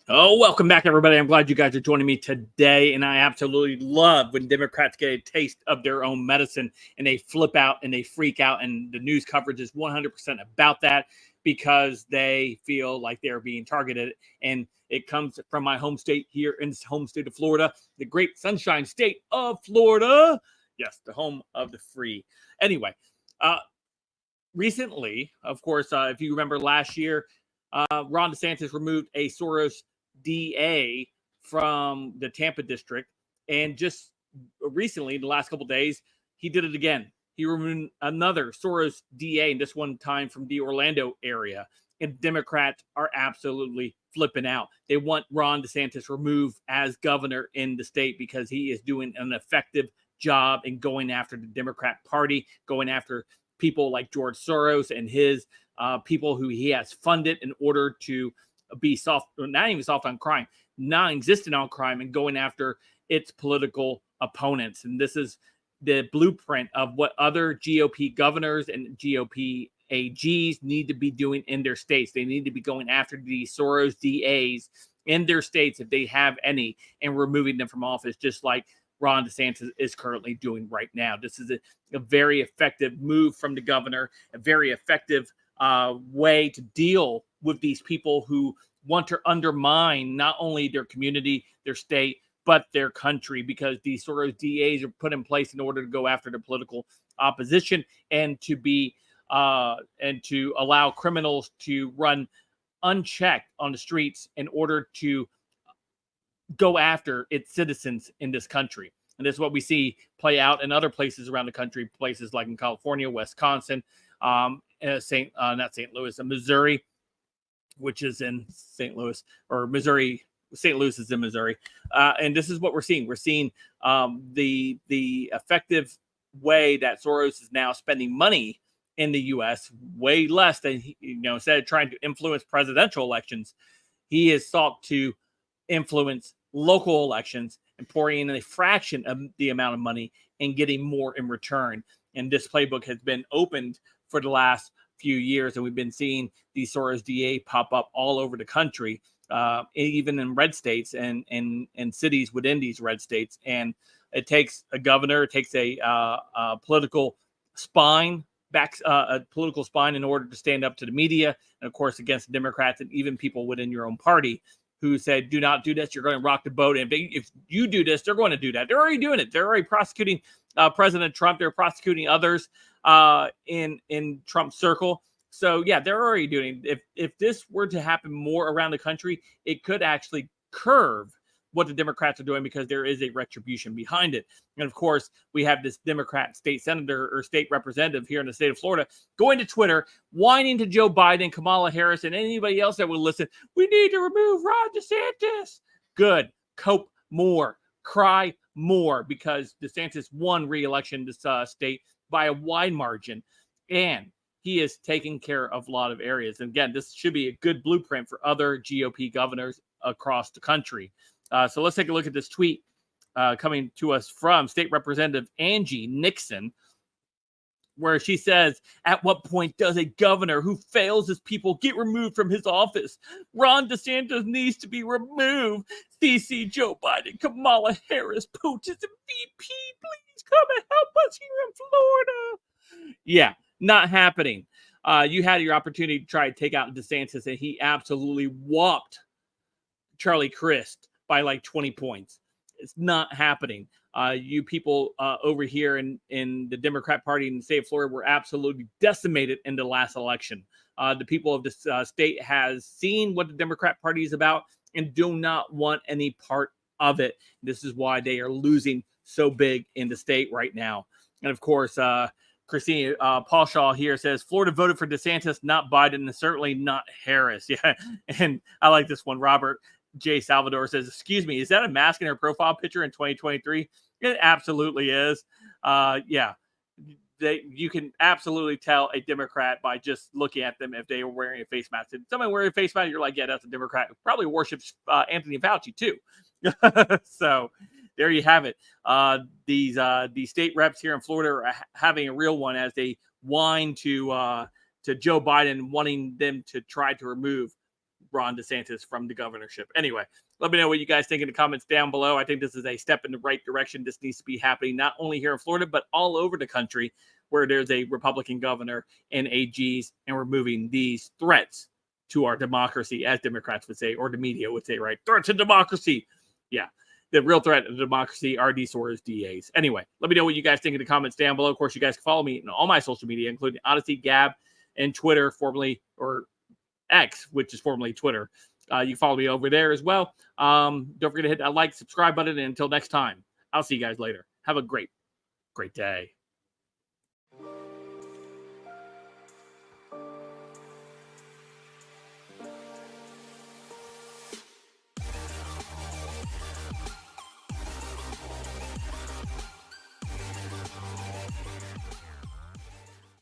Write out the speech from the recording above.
Oh, welcome back, everybody. I'm glad you guys are joining me today. And I absolutely love when Democrats get a taste of their own medicine and they flip out and they freak out. And the news coverage is 100% about that because they feel like they're being targeted. And it comes from my home state here in the home state of Florida, the great sunshine state of Florida. Yes, the home of the free. Anyway, uh, recently, of course, if you remember last year, Ron DeSantis removed a Soros DA from the Tampa district. And just recently, the last couple of days, he did it again. He removed another Soros DA, and this one time from the Orlando area. And Democrats are absolutely flipping out. They want Ron DeSantis removed as governor in the state because he is doing an effective job in going after the Democrat Party, going after people like George Soros and his people who he has funded in order to be soft, not even soft on crime, non-existent on crime, and going after its political opponents. And this is the blueprint of what other GOP governors and GOP AGs need to be doing in their states. They need to be going after these Soros DAs in their states, if they have any, and removing them from office, just like Ron DeSantis is currently doing right now. This is a very effective move from the governor, a very effective way to deal with these people who want to undermine not only their community, their state, but their country, because these Soros DAs are put in place in order to go after the political opposition and to be and to allow criminals to run unchecked on the streets in order to go after its citizens in this country. And this is what we see play out in other places around the country, places like in California, Wisconsin, not St. Louis, Missouri, which is in St. Louis, or Missouri. St. Louis is in Missouri. And this is what we're seeing. We're seeing the effective way that Soros is now spending money in the U.S. way less than, instead of trying to influence presidential elections, he has sought to influence local elections and pouring in a fraction of the amount of money and getting more in return. And this playbook has been opened for the last few years, and we've been seeing these Soros DA pop up all over the country, even in red states and cities within these red states. And it takes a governor, it takes a political spine, a political spine in order to stand up to the media, and of course against the Democrats and even people within your own party who said, do not do this, you're going to rock the boat. And if you do this, they're going to do that. They're already doing it. They're already prosecuting President Trump. They're prosecuting others in Trump's circle. So, yeah, they're already doing it. If this were to happen more around the country, it could actually curve what the Democrats are doing, because there is a retribution behind it. And of course, we have this Democrat state senator or state representative here in the state of Florida going to Twitter, whining to Joe Biden, Kamala Harris, and anybody else that will listen. We need to remove Ron DeSantis. Good. Cope more. Cry more, because DeSantis won re-election in this state by a wide margin. And he is taking care of a lot of areas. And again, this should be a good blueprint for other GOP governors across the country. So let's take a look at this tweet coming to us from State Representative Angie Nixon, where she says, at what point does a governor who fails his people get removed from his office? Ron DeSantis needs to be removed. CC Joe Biden, Kamala Harris, Putin's VP, please come and help us here in Florida. Yeah, not happening. You had your opportunity to try to take out DeSantis, and he absolutely whopped Charlie Crist by like 20 points. It's not happening. You people over here in the Democrat Party in the state of Florida were absolutely decimated in the last election. The people of this state has seen what the Democrat Party is about and do not want any part of it. This is why they are losing so big in the state right now. And of course, Christina Paul Shaw here says, Florida voted for DeSantis, not Biden, and certainly not Harris. Yeah, and I like this one. Robert J. Salvador says, excuse me, is that a mask in her profile picture in 2023? It absolutely is. Yeah, you can absolutely tell a Democrat by just looking at them if they are wearing a face mask. If someone wearing a face mask, you're like, yeah, that's a Democrat. Probably worships Anthony Fauci too. So there you have it. These state reps here in Florida are having a real one as they whine to Joe Biden, wanting them to try to remove Ron DeSantis from the governorship. Anyway, let me know what you guys think in the comments down below. I think this is a step in the right direction. This needs to be happening not only here in Florida, but all over the country where there's a Republican governor and AGs, and we're moving these threats to our democracy, as Democrats would say, or the media would say, right? Threat to democracy. Yeah. The real threat to democracy are these Soros DAs. Anyway, let me know what you guys think in the comments down below. Of course, you guys can follow me on all my social media, including Odysee, Gab, and Twitter, formerly, or X, which is formerly Twitter. You can follow me over there as well. Don't forget to hit that like, subscribe button. And until next time, I'll see you guys later. Have a great day.